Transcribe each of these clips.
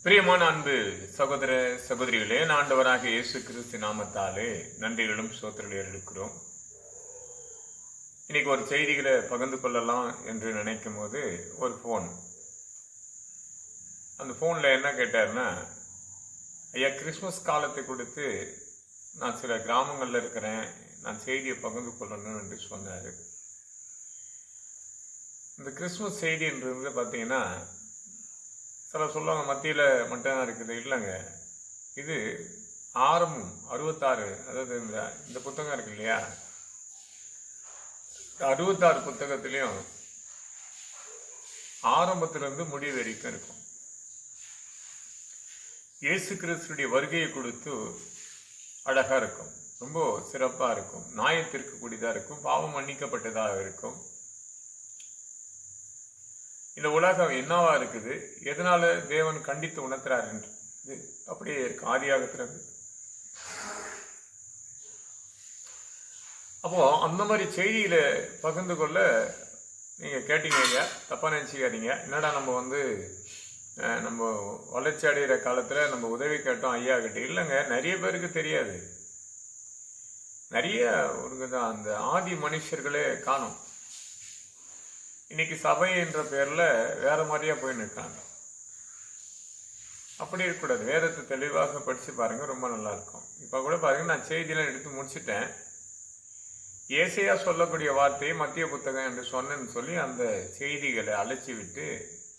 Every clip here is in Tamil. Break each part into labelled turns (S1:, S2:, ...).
S1: பிரியமான அன்பு சகோதர சகோதரிகளே, ஆண்டவராக இயேசு கிறிஸ்து நாமத்தாலே நன்றிகளும் சோத்திரங்களும் எடுக்கிறோம். இன்னைக்கு ஒரு செய்திகளை பகிர்ந்து கொள்ளலாம் என்று நினைக்கும் போது ஒரு ஃபோன். அந்த ஃபோனில் என்ன கேட்டாருன்னா, ஐயா கிறிஸ்மஸ் காலத்தை கொடுத்து நான் சில கிராமங்களில் இருக்கிறேன், நான் செய்தியை பகிர்ந்து கொள்ளணும் என்று சொன்னார். இந்த கிறிஸ்மஸ் செய்தின்றது பார்த்தீங்கன்னா, சில சொல்லுவாங்க மத்தியில் மட்டும்தான் இருக்குது. இல்லைங்க, இது ஆரம்பம் 66, அதாவது இந்த புத்தகம் இருக்கு இல்லையா, 66 புத்தகத்திலையும் ஆரம்பத்திலிருந்து முடிவு வரைக்கும் இருக்கும். இயேசு கிறிஸ்துடைய வருகையை கொடுத்து அழகா இருக்கும், ரொம்ப சிறப்பா இருக்கும், நியாயத்திற்கு கூடியதா இருக்கும், பாவம் மன்னிக்கப்பட்டதாக இருக்கும். இந்த உலகம் என்னவா இருக்குது, எதனால தேவன் கண்டித்து உணர்த்துறார் என்று அப்படியே இருக்கு ஆதியாகத்திலிருந்து. அப்போ அந்த மாதிரி செய்தியில பகிர்ந்து கொள்ள நீங்க கேட்டீங்க ஐயா, தப்பா நினைச்சுக்காதீங்க. என்னடா நம்ம வளர்ச்சி அடைகிற காலத்துல நம்ம உதவி கேட்டோம் ஐயா கிட்ட. இல்லைங்க, நிறைய பேருக்கு தெரியாது. நிறைய அந்த ஆதி மனுஷர்களே காணும். இன்னைக்கு சபை என்ற பேர்ல வேற மாதிரியா போய் நிற்காங்க. அப்படி இருக்கக்கூடாது. வேதத்தை தெளிவாக படிச்சு பாருங்க, ரொம்ப நல்லா இருக்கும். இப்ப கூட பாருங்க, நான் செய்தியெல்லாம் எடுத்து முடிச்சுட்டேன். ஏசையா சொல்லக்கூடிய வார்த்தையை மத்திய புத்தகம் என்று சொன்னேன்னு சொல்லி அந்த செய்திகளை அழைச்சி விட்டு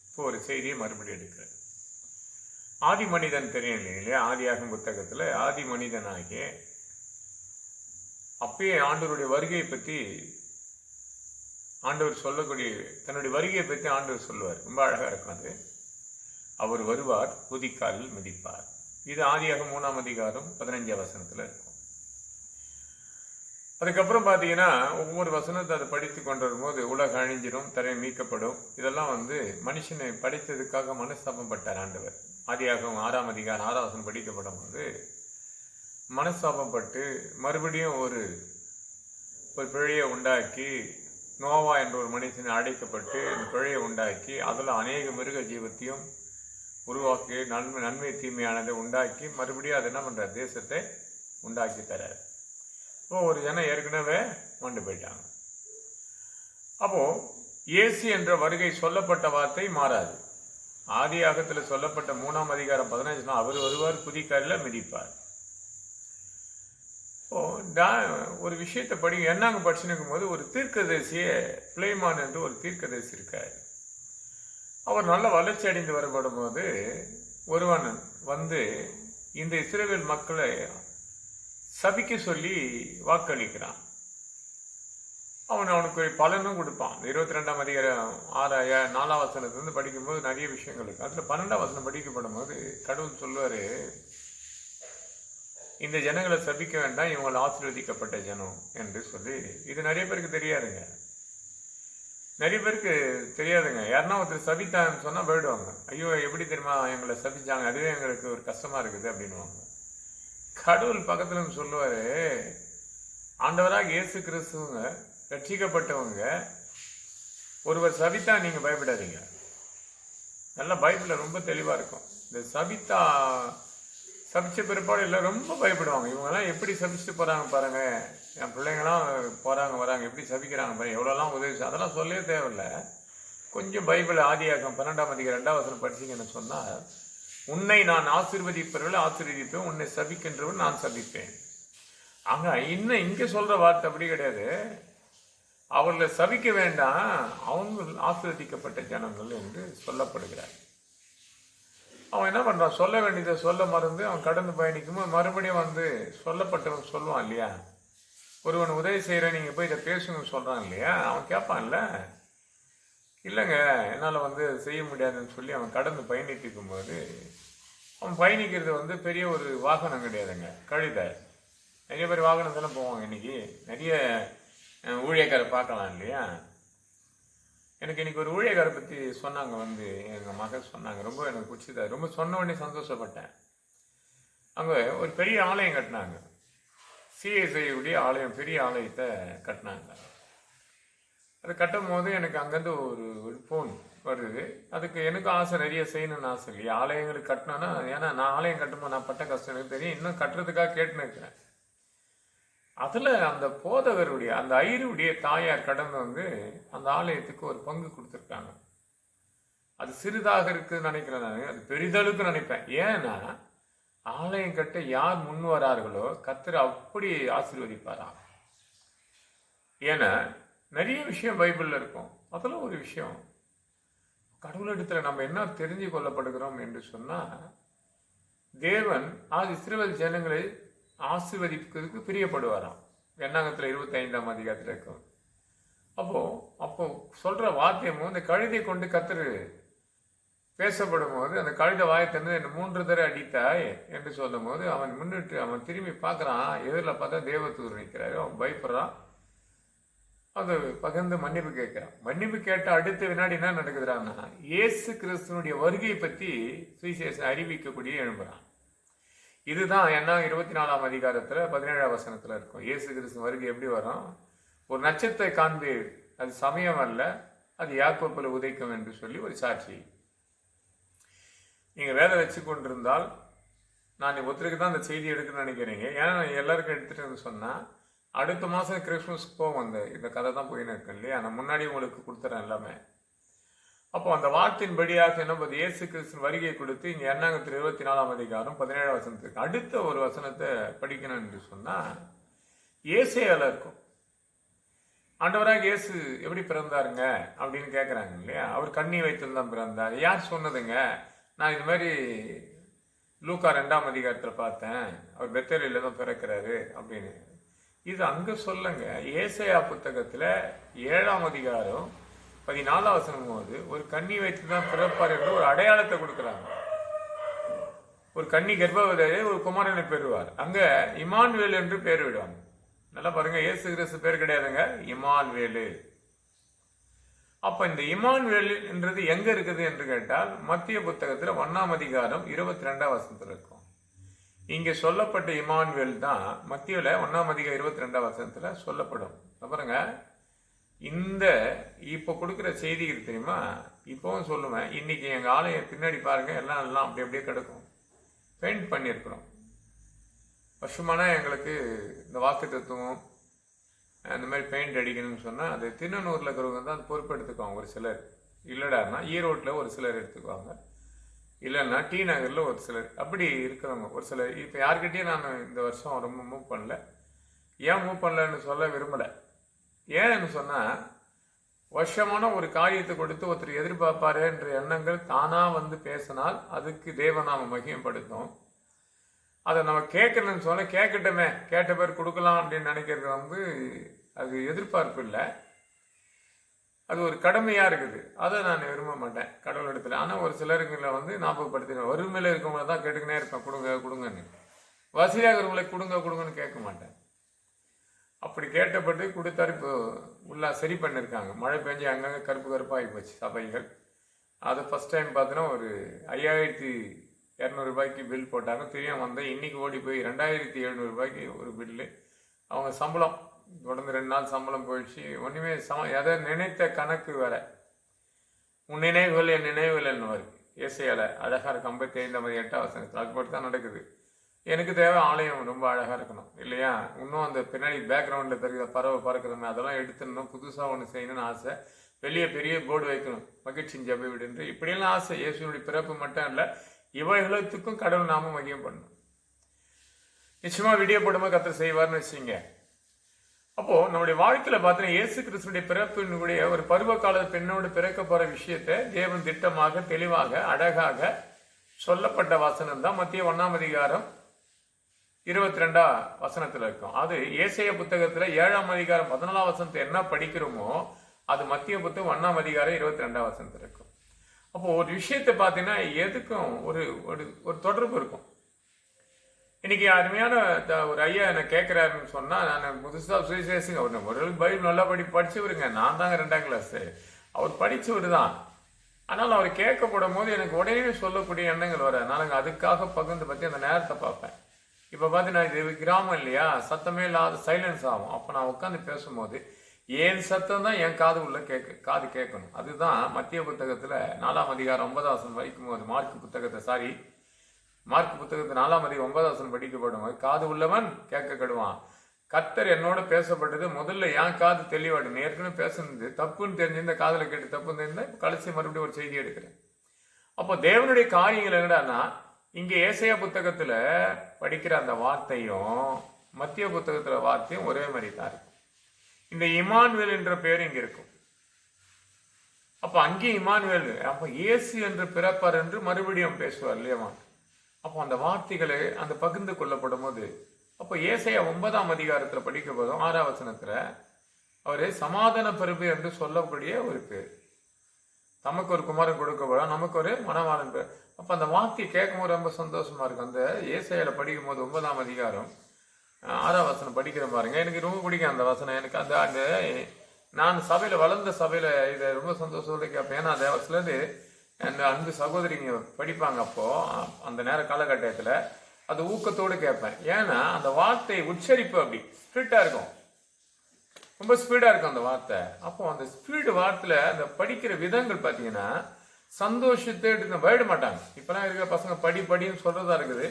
S1: இப்போ ஒரு செய்தியை மறுபடியும் எடுக்கிறேன். ஆதி மனிதன் தெரியும் இல்லையா, ஆதியாகும் புத்தகத்துல ஆதி மனிதனாகிய அப்பயே ஆண்டவருடைய வருகையை பற்றி ஆண்டவர் சொல்லக்கூடிய, தன்னுடைய வருகையை பற்றி ஆண்டவர் சொல்லுவார். ரொம்ப அழகா இருக்கும் அது. அவர் வருவார், குதிக்காலில் மிதிப்பார். இது ஆதியாகமம் 3ஆம் அதிகாரம் 15ஆம் வசனத்துல இருக்கும். அதுக்கப்புறம் பார்த்தீங்கன்னா ஒவ்வொரு வசனத்தை அதை படித்து கொண்டு வரும்போது உலக அழிஞ்சிடும், தரை மீட்கப்படும். இதெல்லாம் மனுஷனை படைத்ததுக்காக மனஸ்தாபம் பட்டார் ஆண்டவர். ஆதியாகமம் 6ஆம் அதிகாரம் 6ஆம் வசனம் படிக்கப்படும் போது மனஸ்தாபம் பட்டு மறுபடியும் ஒரு பிழையை உண்டாக்கி, நோவா என்ற ஒரு மனுஷனை அடைக்கப்பட்டு இந்த பிழையை உண்டாக்கி அதில் அநேக மிருக ஜீவத்தையும் உருவாக்கி நன்மை தீமையானதை உண்டாக்கி மறுபடியும் அது என்ன பண்ற, தேசத்தை உண்டாக்கி தரார். இப்போ ஒரு ஜனம் ஏற்கனவே மண்டு போயிட்டாங்க. அப்போ இயேசு என்ற வருகை சொல்லப்பட்ட வார்த்தை மாறாது. ஆதியாகத்தில் சொல்லப்பட்ட 3ஆம் அதிகாரம் 15 அவர் வருவார், குதிக்காலில் மிதிப்பார். ஒரு விஷயத்தை என்னங்க படிச்சுனுக்கும் போது ஒரு தீர்க்கதரிசிய பிளேமான் என்று ஒரு தீர்க்கதரிசி இருக்காரு. அவர் நல்ல வளர்ச்சி அடைந்து வரப்படும் போது ஒருவன் இந்த இஸ்ரவேல் மக்களை சபிக்க சொல்லி வாக்களிக்கிறான். அவனுக்கு ஒரு பலனும் கொடுப்பான். 22ஆம் அதிகாரம் 4ஆம் வசனத்திலிருந்து படிக்கும்போது நிறைய விஷயங்கள் இருக்கு. அதுல 12ஆம் வசனம் படிக்கப்படும் போது கடவுள் சொல்லுவாரு, இந்த ஜனங்களை சபிக்க வேண்டாம், இவங்களை ஆசீர்வதிக்கப்பட்ட ஜனம் என்று சொல்லி. இது நிறைய பேருக்கு தெரியாதுங்க. யாருன்னா ஒருத்தர் சபித்தான்னு சொன்னா போயிடுவாங்க. ஐயோ எப்படி தெரியுமா எங்களை சபிச்சாங்க, அதுவே எங்களுக்கு ஒரு கஷ்டமா இருக்குது அப்படின்னுவாங்க. கடவுள் பக்கத்துல சொல்லுவாரு, ஆண்டவராக இயேசு கிறிஸ்துவங்க ரட்சிக்கப்பட்டவங்க ஒருவர் சபித்தா நீங்க பயப்படாதீங்க. நல்லா பைபிள்ல ரொம்ப தெளிவா இருக்கும். இந்த சபிச்ச பிற்பாடு எல்லாம் ரொம்ப பயப்படுவாங்க. இவங்கெல்லாம் எப்படி சபிச்சுட்டு போறாங்க பாருங்க, என் பிள்ளைங்களாம் போறாங்க வராங்க, எப்படி சபிக்கிறாங்க பாருங்க, எவ்வளோலாம் உதவி. அதெல்லாம் சொல்லவே தேவையில்லை. கொஞ்சம் பைபிள் ஆதியாகமம் 12ஆம் அதிகாரம் 2ஆம் வசனம் படிச்சீங்கன்னு சொன்னா, உன்னை நான் ஆசீர்வதிப்பவர்களை ஆசீர்வதிப்பேன், உன்னை சபிக்கின்றவன் நான் சபிப்பேன். இன்னும் இங்க சொல்ற வார்த்தை அப்படி கிடையாது. அவர்களை சபிக்க வேண்டாம், அவங்க ஆசீர்வதிக்கப்பட்ட ஜனங்கள் என்று சொல்லப்படுகிறார். அவன் என்ன பண்றான், சொல்ல வேண்டியதை சொல்ல மறந்து அவன் கடந்து பயணிக்கும்போது மறுபடியும் சொல்லப்பட்டவன் சொல்லுவான் இல்லையா. ஒருவன் உதவி செய்யற, நீங்க போய் இதை பேசுங்க சொல்றான் இல்லையா, அவன் கேட்பான்ல, இல்லைங்க என்னால செய்ய முடியாதுன்னு சொல்லி அவன் கடந்து பயணிட்டு இருக்கும்போது, அவன் பயணிக்கிறது பெரிய ஒரு வாகனம் கிடையாதுங்க, கழுதை. நிறைய பேர் வாகனத்தெல்லாம் போவாங்க. இன்னைக்கு நிறைய ஊழியக்காரை பார்க்கலாம் இல்லையா. எனக்கு இன்னைக்கு ஒரு ஊழியக்காரை பற்றி சொன்னாங்க, எங்கள் மகள் சொன்னாங்க, ரொம்ப எனக்கு பிடிச்சதா, ரொம்ப சொன்ன உடனே சந்தோஷப்பட்டேன். அங்கே ஒரு பெரிய ஆலயம் கட்டினாங்க, சிஎஸ்ஐயுடைய ஆலயம், பெரிய ஆலயத்தை கட்டினாங்க. அதை கட்டும் போது எனக்கு அங்கேருந்து ஒரு ஃபோன், வருது. அதுக்கு எனக்கும் ஆசை, நிறைய செய்யணும்னு ஆசை இல்லையா? ஆலயங்களுக்கு கட்டணும்னா, ஏன்னா நான் ஆலயம் கட்டும்போது நான் பட்ட கஷ்டம் எனக்கு தெரியும். இன்னும் கட்டுறதுக்காக கேட்டுன்னு இருக்கிறேன். அதில் அந்த போதகருடைய அந்த ஐயருடைய தாயார் கடந்து வந்து அந்த ஆலயத்துக்கு ஒரு பங்கு கொடுத்துருக்காங்க. அது சிறிதாக இருக்குதுன்னு நினைக்கிறேன், நான் அது பெரிதளவுக்கு நினைப்பேன். ஏன்னா ஆலயம் கட்ட யார் முன் வரார்களோ கர்த்தர் அப்படி ஆசீர்வதிப்பாராம். ஏன்னா நிறைய விஷயம் பைபிளில் இருக்கும். அதில் ஒரு விஷயம், கடவுளிடத்தில் நம்ம என்ன தெரிஞ்சு கொள்ளப்படுகிறோம் என்று சொன்னால், தேவன் இஸ்ரவேல் ஜனங்களை ஆசீர்வதிக்கிறதுக்கு பிரியப்படுவாராம். எண்ணாகத்தில் 25ஆம் அதிகாரத்தில் இருக்கும். அப்போ சொல்ற வாத்தியமும் இந்த கழுதை கொண்டு கர்த்தர் பேசப்படும் போது, அந்த கழுதை வாயை திறந்து என்ன 3 தடவை அடித்தாய் என்று சொல்லும் போது அவன் முன்னிட்டு அவன் திரும்பி பார்க்குறான். எதிரில் பார்த்தா தேவதூதர் நிற்கிறாரு. அவன் பயப்படுறான். அது பகிர்ந்து மன்னிப்பு கேட்கிறான். மன்னிப்பு கேட்ட அடுத்த வினாடி என்ன நடக்குதுறான்னா, இயேசு கிறிஸ்துவனுடைய வருகையை பற்றி சுவிசேஷம் அறிவிக்கக்கூடிய எழும்புறான். இதுதான் என்ன 24ஆம் அதிகாரத்தில் 17ஆம் வசனத்தில் இருக்கும். இயேசு கிறிஸ்து வருகை எப்படி வரும்? ஒரு நட்சத்திரத்தை காண்பீர், அது சமயம் அல்ல, அது யாக்கோப்பில் உதைக்கும் என்று சொல்லி ஒரு சாட்சி. நீங்கள் வேலை வச்சு கொண்டிருந்தால் நான் ஒருத்தருக்கு தான் அந்த செய்தி எடுக்கணும்னு நினைக்கிறீங்க. ஏன்னா எல்லாருக்கும் எடுத்துகிட்டு சொன்னால் அடுத்த மாதம் கிறிஸ்மஸ்க்கு போகும். இந்த கதை தான் போயின்னு இருக்கு இல்லையா? நான் முன்னாடி உங்களுக்கு கொடுத்துறேன் எல்லாமே. அப்போ அந்த வார்த்தையின் படியாக என்ன பண்ணுது, இயேசு கிறிஸ்து வருகையை கொடுத்து இங்கே எண்ணாகத்தில் 24ஆம் அதிகாரம் 17ஆம் வசனத்துக்கு அடுத்த ஒரு வசனத்தை படிக்கணும் என்று சொன்னால் ஏசையால இருக்கும். ஆண்டவராக இயேசு எப்படி பிறந்தாருங்க அப்படின்னு கேட்குறாங்க இல்லையா? அவர் கண்ணி வைத்து தான் பிறந்தார். யார் சொன்னதுங்க? நான் இது மாதிரி லூக்கா 2ஆம் அதிகாரத்தில் பார்த்தேன், அவர் பெத்தேலியில் தான் பிறக்கிறாரு அப்படின்னு. இது அங்கே சொல்லுங்க. ஏசாயா புத்தகத்தில் 7ஆம் அதிகாரம் 14ஆம் வசனம் போது ஒரு கண்ணி வைத்து தான் பிறப்பார் என்று ஒரு அடையாளத்தை கொடுக்குறாங்க. ஒரு கண்ணி கர்ப்பவதியே ஒரு குமாரனை பெறுவார். அங்கே இமானுவேல் என்று பேர் விடுவாங்க. நல்லா பாருங்க, இயேசு கிறிஸ்து பேர் கிடையாதுங்க, இமானுவேலு. அப்ப இந்த இமானுவேல் என்றது எங்க இருக்குது என்று கேட்டால் மத்திய புத்தகத்தில் 1ஆம் அதிகாரம் 22ஆம் வசனத்தில் இருக்கும். இங்க சொல்லப்பட்ட இமானுவேல் தான் மத்தியில 1ஆம் அதிகாரம் 22ஆம் வசனத்துல சொல்லப்படும். பாருங்க, இந்த இப்ப கொடுக்குற செய்திகள் தெரியுமா? இப்பவும் சொல்லுவேன், இன்னைக்கு எங்க ஆலயம் பின்னாடி பாருங்க, எல்லாம் அப்படி அப்படியே கிடக்கும். பெயிண்ட் பண்ணியிருக்கிறோம். வருஷமானா எங்களுக்கு இந்த வாக்கு தத்துவம் அந்த மாதிரி பெயிண்ட் அடிக்கணும்னு சொன்னால் அது திருநெல்வேலியில் இருக்கிறவங்க தான் அது பொறுப்பெடுத்துக்குவாங்க. ஒரு சிலர் இல்லைடாருன்னா ஈரோட்டில் ஒரு சிலர் எடுத்துக்குவாங்க, இல்லைன்னா டி நகரில் ஒரு சிலர், அப்படி இருக்கிறவங்க ஒரு சிலர். இப்போ யார்கிட்டையும் நான் இந்த வருஷம் ரொம்ப மூவ் பண்ணல. ஏன் மூவ் பண்ணலன்னு சொல்ல விரும்பலை. ஏன்னு சொன்னால், வருஷமான ஒரு காரியத்தை கொடுத்து ஒருத்தர் எதிர்பார்ப்பாரு என்ற எண்ணங்கள் தானாக வந்து பேசினால் அதுக்கு தேவநாம மகிமைப்படுத்தும். அதை நம்ம கேட்கணும்னு சொல்ல கேட்கட்டுமே, கேட்ட பேர் கொடுக்கலாம் அப்படின்னு நினைக்கிறது வந்து அது எதிர்பார்ப்பு இல்லை, அது ஒரு கடமையாக இருக்குது. அதை நான் விரும்ப மாட்டேன் கடவுள் இடத்துல. ஆனால் ஒரு சிலருங்களை வந்து ஞாபகப்படுத்தினேன். வறுமையில் இருக்கவங்களை தான் கேட்டுக்கினே இருப்பேன், கொடுங்க கொடுங்கன்னு. வசதியாக இருக்கிறவங்களை கொடுங்கன்னு கேட்க மாட்டேன். அப்படி கேட்டப்பட்டு கொடுத்தாரு. இப்போ உள்ளா சரி பண்ணியிருக்காங்க. மழை பெஞ்சு அங்கங்கே கருப்பாகி போச்சு சபைகள். அதை ஃபஸ்ட் டைம் பார்த்தோன்னா ஒரு 5200 ரூபாய்க்கு பில் போட்டாங்க. தெரியும் வந்தேன். இன்றைக்கி ஓடி போய் 2700 ரூபாய்க்கு ஒரு பில்லு. அவங்க சம்பளம் தொடர்ந்து 2 நாள் சம்பளம் போயிடுச்சு. ஒன்றுமே எதை நினைத்த கணக்கு வேற. உன் நினைவுகள் என் நினைவுகள்னு வருது ஏசையால. அழகாக இருக்கு 55:8 வசனத்தில். அது மட்டும் தான் நடக்குது. எனக்கு தேவை ஆலயம் ரொம்ப அழகாக இருக்கணும் இல்லையா? இன்னும் அந்த பின்னாடி பேக்ரவுண்டில் தெரிகிற பறவை பறக்கிறோமே அதெல்லாம் எடுத்துடணும். புதுசாக ஒன்று செய்யணும்னு ஆசை. வெளியே பெரிய போர்டு வைக்கணும், மகிழ்ச்சியின் ஜெப வீடுன்று. இப்படியெல்லாம் ஆசை. இயேசுனுடைய பிறப்பு மட்டும் இல்லை, இவைகளுக்கும் கடவுள் நாம மகியம் பண்ணணும். நிச்சயமா வீடியோ போடும்போது கர்த்தர் செய்வார்னு வச்சுங்க. அப்போ நம்முடைய வாழ்க்கையில பார்த்தீங்கன்னா இயேசு கிறிஸ்துடைய பிறப்பினுடைய ஒரு பருவ கால பெண்ணோடு பிறக்க போற விஷயத்தை தேவன் திட்டமாக தெளிவாக அழகாக சொல்லப்பட்ட வசனம் தான் மத்திய 1ஆம் அதிகாரம் 22ஆம் வசனத்துல இருக்கும். அது ஏசாயா புத்தகத்துல 7ஆம் அதிகாரம் 14ஆம் வசனத்தை என்ன படிக்கிறோமோ அது மத்திய புத்தகம் 1ஆம் அதிகாரம் 22ஆம் வசனத்துல இருக்கும். அப்போ ஒரு விஷயத்தை பார்த்தீங்கன்னா எதுக்கும் ஒரு தொடர்பு இருக்கும். இன்னைக்கு அருமையான ஒரு ஐயா என்ன கேட்கிறாருன்னு சொன்னா, நான் புதுசா சுவிசேஷங்க ஒரு பைபிள் நல்லா படிச்சவருங்க. நான் தாங்க 2ஆம் கிளாஸ், அவர் படிச்சவர் தான். ஆனால் அவர் கேட்கப்படும் போது எனக்கு உடனே சொல்லக்கூடிய எண்ணங்கள் வர. நான் அதுக்காக பகிர்ந்து பற்றி அந்த நேரத்தை பார்ப்பேன். இப்போ பார்த்தீங்கன்னா இது கிராமம் இல்லையா, சத்தமே இல்லாத சைலன்ஸ் ஆகும். அப்போ நான் உட்காந்து பேசும்போது என் சத்தம் தான் என் காது உள்ள காது கேட்கணும். அதுதான் மத்திய புத்தகத்துல 4ஆம் அதிகாரம் 9ஆம் வசனம் படிக்கும் போது, மார்க் புத்தகத்தை 4ஆம் அதிகாரம் 9ஆம் வசனம் படிக்கப்படும் போது, காது உள்ளவன் கேட்க கெடுவான். கர்த்தர் என்னோட பேசப்பட்டது முதல்ல என் காது தெளிவாடு. ஏற்கனவே பேசுனது தப்புன்னு தெரிஞ்சிருந்த, காதுல கேட்டு தப்புன்னு தெரிஞ்சா கடைசி மறுபடியும் ஒரு செய்தி எடுக்கிறேன். அப்போ தேவனுடைய காரியங்கள் என்னடான்னா, இங்க ஏசாயா புத்தகத்துல படிக்கிற அந்த வார்த்தையும் மத்திய புத்தகத்துல வார்த்தையும் ஒரே மாதிரி தான் இருக்கும். இந்த இமானுவேல் என்ற பெயர் இங்க இருக்கும். அப்ப அங்கே இமானுவேல், அப்ப இயேசு என்று பிறப்பார் என்று மறுபடியும் பேசுவார் இல்லையா? அப்போ அந்த வார்த்தைகளை அந்த பகிர்ந்து கொள்ளப்படும் போது, அப்போ ஏசாயா 9ஆம் அதிகாரத்துல படிக்க போதும் 6ஆம் வசனத்துல அவரு சமாதான பிரபு என்று சொல்லக்கூடிய ஒரு பேர். நமக்கு ஒரு குமாரன் கொடுக்கப்படும், நமக்கு ஒரு மணவாளன் பேர். அப்ப அந்த வார்த்தையை கேட்கும் போது ரொம்ப சந்தோஷமா இருக்கும். அந்த ஏசாயால படிக்கும் போது 9ஆம் அதிகாரம் 6ஆம் வசனம் படிக்கிற பாருங்க, எனக்கு ரொம்ப பிடிக்கும் அந்த வசனம். எனக்கு அந்த அந்த நான் சபையில வளர்ந்த சபையில இதை ரொம்ப சந்தோஷத்தோட கேட்பேன். ஏன்னா அந்த சிலது அந்த அன்பு சகோதரிங்க படிப்பாங்க. அப்போ அந்த நேர காலகட்டத்துல அது ஊக்கத்தோடு கேட்பேன். ஏன்னா அந்த வார்த்தை உச்சரிப்பு அப்படி ஸ்பீடா இருக்கும், ரொம்ப ஸ்பீடா இருக்கும் அந்த வார்த்தை. அப்போ அந்த ஸ்பீடு வார்த்தையில அந்த படிக்கிற விதங்கள் பாத்தீங்கன்னா சந்தோஷத்தை எடுத்து போயிட மாட்டாங்க. இப்பெல்லாம் இருக்கிற பசங்க படின்னு சொல்றதா இருக்குது.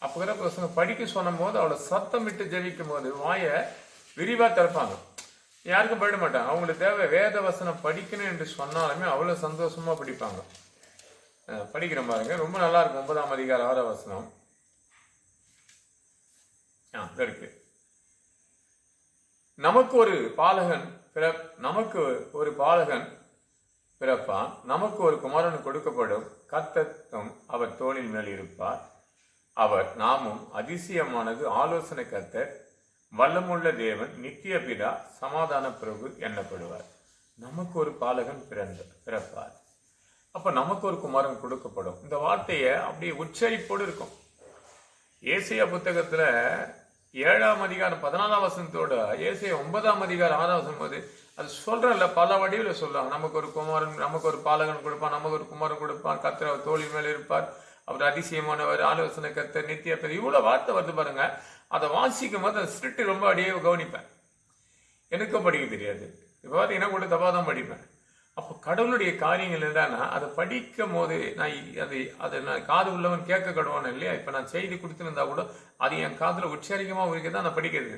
S1: அப்ப இருக்கிற பசங்க படிக்க சொன்னும் போது அவளை சத்தம் விட்டு ஜெபிக்கும் போது வாயை விரிவா திறப்பாங்க. யாருக்கும் போயிட மாட்டாங்க. அவங்களுக்கு தேவை வேத வசனம் படிக்கணும் என்று சொன்னாலுமே அவ்வளவு சந்தோஷமா படிப்பாங்க. படிக்கிற பாருங்க, ரொம்ப நல்லா இருக்கும். 9ஆம் அதிகாரம் 6ஆம் வசனம் இருக்கு. நமக்கு ஒரு பாலகன் பிறப்பான், நமக்கு ஒரு குமாரன் கொடுக்கப்படும், கர்த்தரும் அவர் தோளின் மேல் இருப்பார். அவர் நாமும் அதிசயமானது, ஆலோசனை கர்த்தர், வல்லமுள்ள தேவன், நித்திய பிதா, சமாதான பிரபு எண்ணப்படுவார். நமக்கு ஒரு பாலகன் பிறப்பார். அப்ப நமக்கு ஒரு குமாரன் கொடுக்கப்படும். இந்த வார்த்தையை அப்படியே உச்சரிப்போடு இருக்கும். ஏசாயா புத்தகத்துல 7ஆம் அதிகாரம் 14ஆம் வசனத்தோட ஏசாயா 9ஆம் அதிகாரம் 6ஆம் வசனம் போது அது சொல்றல பல வடிவில் சொல்லுவாங்க. நமக்கு ஒரு குமாரன், நமக்கு ஒரு பாலகன் கொடுப்பான், நமக்கு ஒரு குமாரன் கொடுப்பான், கர்த்தர் அவர் தோளின் மேல் இருப்பார், அவர் அதிசயமானவர், ஆலோசனை கர்த்தர், நித்திய பிதா. இவ்வளவு வார்த்தை வருது பாருங்க. அதை வாசிக்கும் போது அந்த ஸ்கிரிப்ட் ரொம்ப அடியே கவனிப்பேன். எனக்கும் படிக்க தெரியாது. இப்போ பார்த்தீங்கன்னா கூட தப்பா தான் படிப்பேன். அப்போ கடவுளுடைய காரியங்கள் என்னன்னா அதை படிக்கும் போது அதை நான் காது உள்ளவன் கேட்க கடுவானு இல்லையா? இப்போ நான் செய்தி கொடுத்துருந்தா கூட அது என் காதுல உச்சரிக்கமா உரிக்க தான் நான் படிக்கிறது.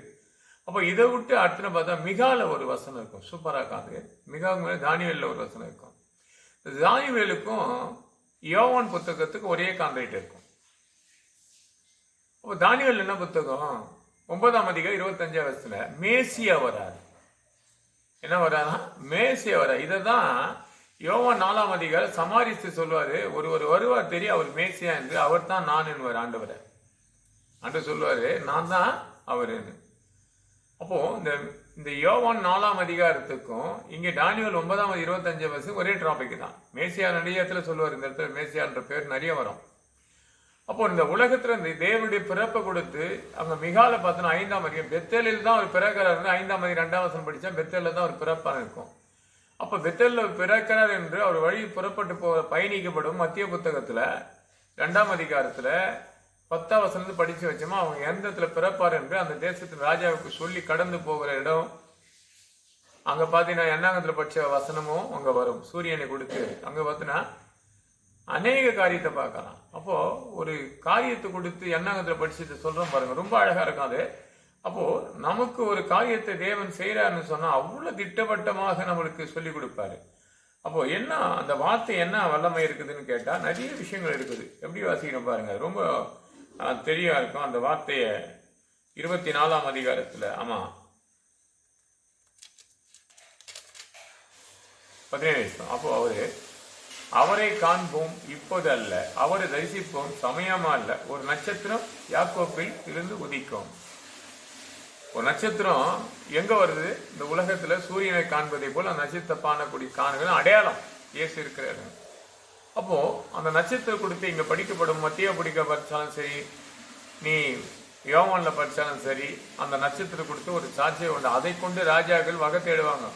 S1: அப்போ இதை விட்டு அடுத்து பார்த்தா மிகால ஒரு வசனம் இருக்கும், சூப்பரா காது. மிகாவுக்கு மேலே தானியேல்ல ஒரு வசனம் இருக்கும். தானியேலுக்கும் யோவான் புத்தகத்துக்கு ஒரே கான்ட்ராக்ட் இருக்கும். அப்போ தானியேல் என்ன புத்தகம் 9ஆம் அதிகாரம் 25ஆம் வசனத்துல மேசியா வராது. என்ன வராதா? மேசியா வரா. இதைதான் யோவான் 4ஆம் அதிகாரம் சமாரித்து சொல்லுவாரு. ஒருவர் வருவார் தெரியும், அவர் மேசியா என்று, அவர் தான் நான் என்பவர் ஆண்டவர். ஆண்டு சொல்லுவாரு, நான் தான் அவருன்னு. அப்போ இந்த யோவான் 4ஆம் அதிகாரத்துக்கும் இங்க தானியேல் 9ஆம் 25ஆம் வசனம் ஒரே டாபிக் தான். மேசியா நிறைய இடத்துல சொல்லுவார். இந்த இடத்துல மேசியான்ற பேர் நிறைய வரும். அப்போ இந்த உலகத்துல இந்த தேவனுடைய பிறப்பை கொடுத்து அங்க மிகால பார்த்தோன்னா 5ஆம் அதிகாரம் பெத்தேலில் தான் ஒரு பிறக்கிறார். 5ஆம் அதிகாரம் 2ஆம் வசனம் படிச்சா பெத்தேலில் தான் ஒரு பிறப்பான இருக்கும். அப்ப பெத்தேலில் பிறக்கிறார் என்று அவர் வழி புறப்பட்டு பயணிக்கப்படும். மத்திய புத்தகத்துல 2ஆம் அதிகாரத்துல 10ஆம் வசனத்து படிச்சு வச்சோமா, அவங்க எந்த இடத்துல பிறப்பார் என்று அந்த தேசத்தின் ராஜாவுக்கு சொல்லி கடந்து போகிற இடம். அங்க பாத்தீங்கன்னா எண்ணாங்கத்துல படிச்ச வசனமும் அங்க வரும். சூரியனை கொடுத்து அங்க பாத்தீங்கன்னா அநேக காரியத்தை பார்க்கலாம். அப்போ ஒரு காரியத்தை கொடுத்து எண்ணாங்கத்துல படிச்சுட்டு சொல்றோம் பாருங்க, ரொம்ப அழகா இருக்கும் அது. அப்போ நமக்கு ஒரு காரியத்தை தேவன் செய்யறாருன்னு சொன்னா அவ்வளவு திட்டவட்டமாக நம்மளுக்கு சொல்லி கொடுப்பாரு. அப்போ என்ன அந்த வார்த்தை என்ன வல்லமை இருக்குதுன்னு கேட்டா நிறைய விஷயங்கள் இருக்குது. எப்படி வாசிக்கணும் பாருங்க, ரொம்ப தெளிவா இருக்கும். அந்த வார்த்தைய 24ஆம் அதிகாரத்துல 17 அப்போ அவரை காண்போம் இப்போது அல்ல, அவரை தரிசிப்போம் சமயமா அல்ல, ஒரு நட்சத்திரம் யாக்கோப்பில் இருந்து உதிக்கும். ஒரு நட்சத்திரம் எங்க வருது? இந்த உலகத்துல சூரியனை காண்பதை போல அந்த நட்சத்திர பானக்குடி காணுகிற அடையாளம் இயேசு இருக்கிறாரு. அப்போ அந்த நட்சத்திரம் கொடுத்து இங்க படிக்கப்படும் மத்திய படிக்க படிச்சாலும் சரி, நீ யோவான்ல படிச்சாலும் சரி, அந்த நட்சத்திரம் கொடுத்து ஒரு சாட்சியை உண்டு. அதை கொண்டு ராஜாக்கள் வகை தேடுவாங்க.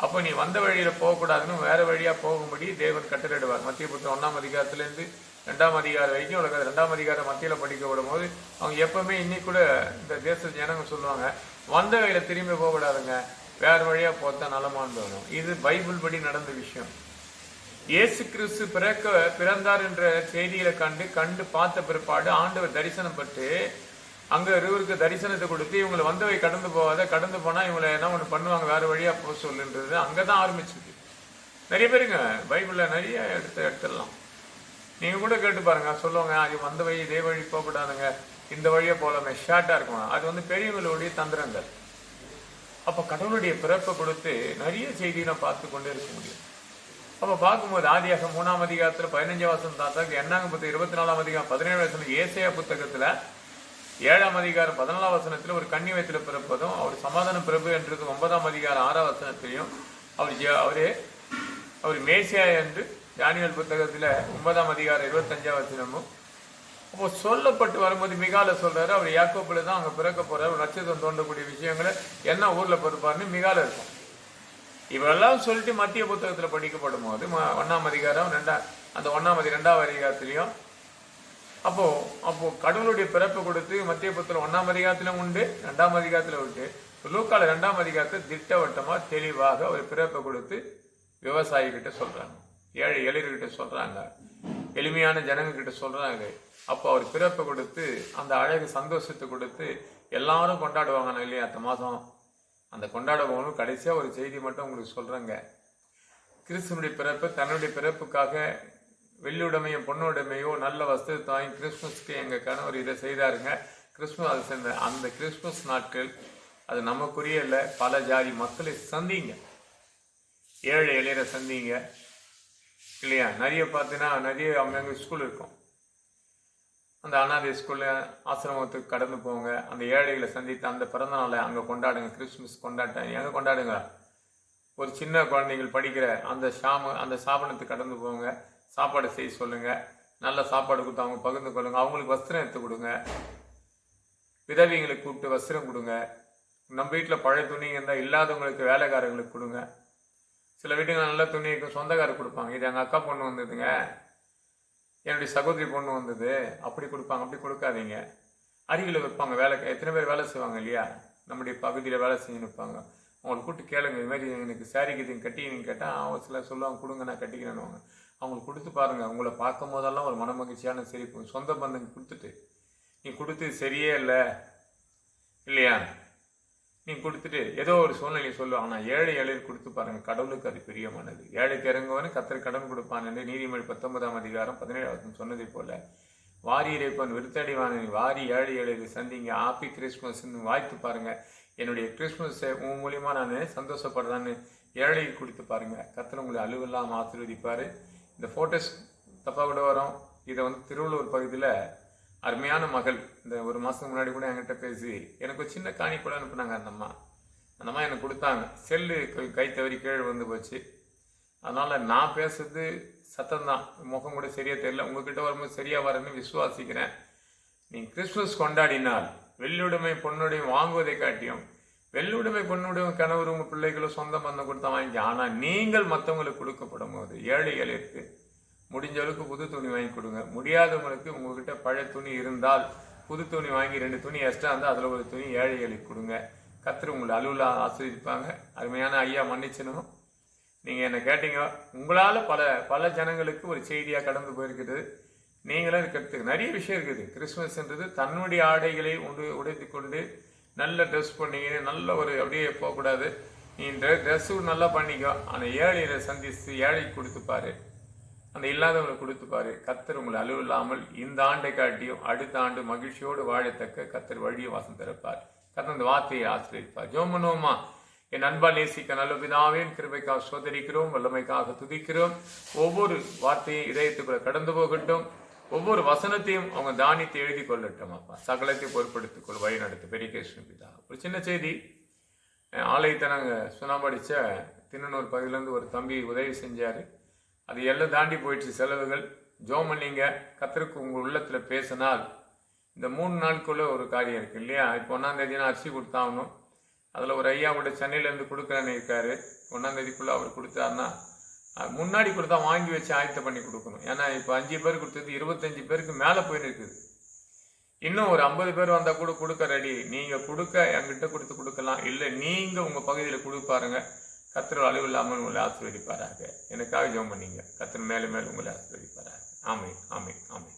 S1: அப்போ நீ வந்த வழியில போகக்கூடாதுன்னு வேற வழியா போகும்படி தேவன் கட்டளையிடுவார். மத்திய புத்தகம் 1ஆம் அதிகாரத்திலிருந்து 2ஆம் அதிகாரம் வரைக்கும் உலக 2ஆம் அதிகாரம் மத்தியில படிக்கப்படும் போது அவங்க எப்பவுமே இன்னைக்கு கூட இந்த தேச ஜனங்க சொல்லுவாங்க, வந்த வழியில திரும்பி போகக்கூடாதுங்க, வேறு வழியாக போத்தா நலமான்னு வேணும். இது பைபிள் படி நடந்த விஷயம். இயேசு கிறிஸ்து பிறந்தார் என்ற செய்திகளை கண்டு பார்த்த பிற்பாடு ஆண்டவர் தரிசனம் பட்டு அங்கே இவருக்கு தரிசனத்தை கொடுத்து இவங்களை வந்தவை கடந்து போகாத, கடந்து போனால் இவங்களை என்ன ஒன்று பண்ணுவாங்க, வேறு வழியாக போக சொல்லுன்றது அங்கே தான் ஆரம்பிச்சுது. நிறைய பேருங்க பைபிளில் நிறைய எடுத்துடலாம். நீங்கள் கூட கேட்டு பாருங்க, சொல்லுவாங்க அது வந்த வழி இதே வழி போகக்கூடாதுங்க, இந்த வழியாக போகலாமே, ஷார்ட்டாக இருக்கும். அது பெரியவங்களுடைய தந்திரங்கள். அப்போ கடவுளுடைய பிறப்பை கொடுத்து நிறைய செய்தியை பார்த்து கொண்டே இருக்க முடியும். அப்போ பார்க்கும்போது ஆதியாகமம் 3ஆம் அதிகாரத்தில் 15ஆம் வசனம் தாத்தாக்கு, என்னாங்க புத்தகம் 24ஆம் அதிகாரம் 17 வசனம், ஏசாயா புத்தகத்தில் 7ஆம் அதிகாரம் 14ஆம் வசனத்தில் ஒரு கன்னி வயத்தில் பிறப்பதும் அவர் சமாதான பிரபு என்றது 9ஆம் அதிகாரம் 6ஆம் வசனத்திலையும் அவர் மேசியா என்று தானியேல் புத்தகத்தில் 9ஆம் அதிகாரம் 25ஆம் வசனமும் அப்போ சொல்லப்பட்டு வரும்போது மிகால சொல்றாரு, அவர் யாக்கோப்புல தான் அங்கே பிறக்க போறாரு, ஒரு நட்சத்திரம் தோண்டக்கூடிய விஷயங்களை என்ன ஊரில் பிறப்பாருன்னு மிகால இருக்கும். இவெல்லாம் சொல்லிட்டு மத்திய புத்தகத்தில் படிக்கப்படும் போது 1ஆம் அதிகாரம் 2ஆம் அதிகாரத்திலையும் அப்போ கடவுளுடைய பிறப்பை கொடுத்து மத்திய புத்தகம் 1ஆம் அதிகாரத்திலும் உண்டு, 2ஆம் அதிகாரத்தில் விட்டு லூக்கால 2ஆம் அதிகாரத்தை திட்டவட்டமா தெளிவாக ஒரு பிறப்பை கொடுத்து விவசாயிகிட்ட சொல்றாங்க, ஏழை எளிர்கிட்ட சொல்றாங்க, எளிமையான ஜனங்கக்கிட்ட சொல்றாங்க. அப்போ அவர் பிறப்பை கொடுத்து அந்த அழகு சந்தோஷத்தை கொடுத்து எல்லாரும் கொண்டாடுவாங்க இல்லையா அந்த மாதம். அந்த கொண்டாடுவோம். கடைசியாக ஒரு செய்தி மட்டும் உங்களுக்கு சொல்கிறேங்க. கிறிஸ்துவனுடைய பிறப்பு தன்னுடைய பிறப்புக்காக வெள்ளியுடைமையும் பொண்ணுடைமையோ நல்ல வஸ்திரத்தை வாங்கி கிறிஸ்மஸ்க்கு எங்கள் கணவர் இதை செய்தாருங்க. கிறிஸ்மஸ் அது சேர்ந்த அந்த கிறிஸ்மஸ் நாட்கள் அது நமக்குரிய இல்லை, பல ஜாதி மக்களை சந்திங்க, ஏழை எளியரை சந்திங்க இல்லையா. நிறைய பார்த்தீங்கன்னா நிறைய அங்கங்கே ஸ்கூல் இருக்கும், அந்த அனாதை ஸ்கூலில் ஆசிரமத்துக்கு கடந்து போங்க, அந்த ஏழைகளை சந்தித்து அந்த பிறந்த நாளை அங்கே கொண்டாடுங்க. கிறிஸ்மஸ் கொண்டாட்டம் எங்கே கொண்டாடுங்க. ஒரு சின்ன குழந்தைகள் படிக்கிற அந்த ஸ்தாபனத்துக்கு கடந்து போங்க, சாப்பாடு செய்ய சொல்லுங்கள், நல்ல சாப்பாடு கொடுத்து அவங்க பகிர்ந்து கொள்ளுங்க, அவங்களுக்கு வஸ்திரம் எடுத்து கொடுங்க, விதவிங்களுக்கு கூப்பிட்டு வஸ்திரம் கொடுங்க. நம்ம வீட்டில் பழைய துணிங்க இருந்தால் இல்லாதவங்களுக்கு வேலைக்காரங்களுக்கு கொடுங்க. சில வீட்டுக்கு நல்ல துணி சொந்தக்காரர் கொடுப்பாங்க, இது எங்கள் அக்கா பொண்ணு வந்ததுங்க, என்னுடைய சகோதரி பொண்ணு வந்தது, அப்படி கொடுப்பாங்க. அப்படி கொடுக்காதீங்க. அருகில் வைப்பாங்க, எத்தனை பேர் வேலை செய்வாங்க இல்லையா, நம்முடைய பகுதியில் வேலை செஞ்சு நிற்பாங்க. அவங்களுக்கு கூப்பிட்டு கேளுங்க, இது மாதிரி எனக்கு சாரிக்கு இது கட்டிங்கன்னு கேட்டால் அவங்க சில சொல்லுவாங்க, கொடுங்க நான் கட்டிக்கிறேன்னுவாங்க. அவங்களுக்கு கொடுத்து பாருங்கள், உங்களை பார்க்கும் போதெல்லாம் ஒரு மன மகிழ்ச்சியான சிரிப்பு. சொந்த பந்தங்க கொடுத்துட்டு நீ கொடுத்து சரியே இல்லை இல்லையா, நீ கொடுத்துட்டு ஏதோ ஒரு சூழ்நிலையை சொல்லுவாங்க. ஆனால் ஏழைகளுக்கு கொடுத்து பாருங்கள், கடவுளுக்கு அது பிரியமானது. ஏழைக்கு இறங்குவனு கத்தர் கடன் கொடுப்பான் என்று நீதிமொழி 19ஆம் அதிகாரம் 17 சொன்னதை போல வாரி இறைப்பன் விருத்தடிவான வாரி ஏழைகளுக்கு சந்திங்க. ஹாப்பி கிறிஸ்மஸ்ன்னு வாழ்த்து பாருங்க. என்னுடைய கிறிஸ்மஸை உன் மூலியமாக நான் சந்தோஷப்படுறான்னு ஏழைக்கு கொடுத்து பாருங்க. கத்தர் உங்களை அலுவலாம் ஆசீர்வதிப்பார். இந்த ஃபோட்டோஸ் தப்பாக கூட வரும். இதை திருவள்ளூர் பகுதியில் அருமையான மகள் இந்த ஒரு மாதத்துக்கு முன்னாடி கூட என்கிட்ட பேசி எனக்கு ஒரு சின்ன காணி கூட அனுப்புனாங்க. அந்த அம்மா எனக்கு கொடுத்தாங்க. செல்லு கை தவறி கீழே வந்து போச்சு. அதனால் நான் பேசுறது சத்தம்தான், முகம் கூட சரியாக தெரியல. உங்ககிட்ட வரும்போது சரியாக வரேன்னு விசுவாசிக்கிறேன். நீங்கள் கிறிஸ்துமஸ் கொண்டாடினால் வெள்ளுடைமை பொண்ணுடையும் வாங்குவதை காட்டியும் வெள்ளுடைமை பொண்ணுடையும் கணவர் உங்கள் பிள்ளைகளும் சொந்த பந்தம் கொடுத்தா வாங்கி. ஆனால் நீங்கள் மற்றவங்களுக்கு கொடுக்கப்படும் போது ஏழைகளுக்கு முடிஞ்ச அளவுக்கு புது துணி வாங்கி கொடுங்க. முடியாதவங்களுக்கு உங்ககிட்ட பழைய துணி இருந்தால் புது துணி வாங்கி 2 துணி எக்ஸ்ட்ரா இருந்தால் அதில் ஒரு துணி ஏழைகளுக்கு கொடுங்க. கர்த்தர் உங்களை அலுவலாக ஆசீர்வதிப்பாங்க. அருமையான ஐயா மன்னிச்சனும், நீங்கள் என்னை கேட்டீங்க. உங்களால் பல ஜனங்களுக்கு ஒரு செய்தியாக கடந்து போயிருக்குது. நீங்களும் இருக்கிறதுக்கு நிறைய விஷயம் இருக்குது. கிறிஸ்மஸ்ன்றது தன்னுடைய ஆடைகளை உடைத்து கொண்டு நல்ல ட்ரெஸ் பண்ணிக்கின்னு நல்ல ஒரு அப்படியே போகக்கூடாது. நீ ட்ரெஸ்ஸு நல்லா பண்ணிக்கோ. ஆனால் ஏழையை சந்தித்து ஏழைக்கு கொடுத்துப்பாரு, அந்த இல்லாதவங்களுக்கு கொடுத்துப்பாரு. கர்த்தர் உங்களை அலுவலாமல் இந்த ஆண்டை காட்டியும் அடுத்த ஆண்டு மகிழ்ச்சியோடு வாழத்தக்க கர்த்தர் வழியை வாசம் திறப்பார். கர்த்தர் அந்த வார்த்தையை ஆசிரியப்பார். ஜோமனோமா என் அன்பால் நேசிக்க நல்ல பிதாவின் கிருபைக்காக சோதரிக்கிறோம், வல்லமைக்காக துதிக்கிறோம். ஒவ்வொரு வார்த்தையும் இதயத்துக்குள்ள கடந்து போகட்டும். ஒவ்வொரு வசனத்தையும் அவங்க தானியத்தை எழுதி கொள்ளட்டும். அப்பா சகலத்தையும் பொருட்படுத்திக் கொள், வழி நடத்து. பெரிய கிருஷ்ண பிதா. ஒரு சின்ன செய்தி. ஆலயத்தை நாங்கள் சுனாபடித்த தின்னனூர் பகுதியிலேருந்து ஒரு தம்பி உதவி செஞ்சார். அது எல்லாம் தாண்டி போயிடுச்சு செலவுகள். ஜோமல்லிங்க கர்த்தருக்கு உங்கள் உள்ளத்தில் பேசினால் இந்த 3 நாளுக்குள்ளே ஒரு காரியம் இருக்குது இல்லையா. இப்போ 1ஆம் தேதினா அரிசி கொடுத்தாகணும். அதில் ஒரு ஐயா கூட சென்னையிலேருந்து கொடுக்குறேன்னு இருக்காரு. 1ஆம் தேதிக்குள்ளே அவர் கொடுத்தாருன்னா முன்னாடி கொடுத்தா வாங்கி வச்சு ஆயத்தை பண்ணி கொடுக்கணும். ஏன்னா இப்போ 5 பேர் கொடுத்தது 25 பேருக்கு மேலே போயின்னு இருக்குது. இன்னும் ஒரு 50 பேர் வந்தா கூட கொடுக்க ரெடி. நீங்க கொடுக்க என்கிட்ட கொடுத்து கொடுக்கலாம். இல்லை நீங்க உங்க பகுதியில் கொடுப்பாருங்க. கர்த்தர் அளவு இல்லாமல் உங்களை ஆசீர்வதிப்பாராக. எனக்காக ஜெபம் பண்ணீங்க. கர்த்தர் மேலும் மேலும் உங்களை ஆசீர்வதிப்பாராக. ஆமென், ஆமென், ஆமென்.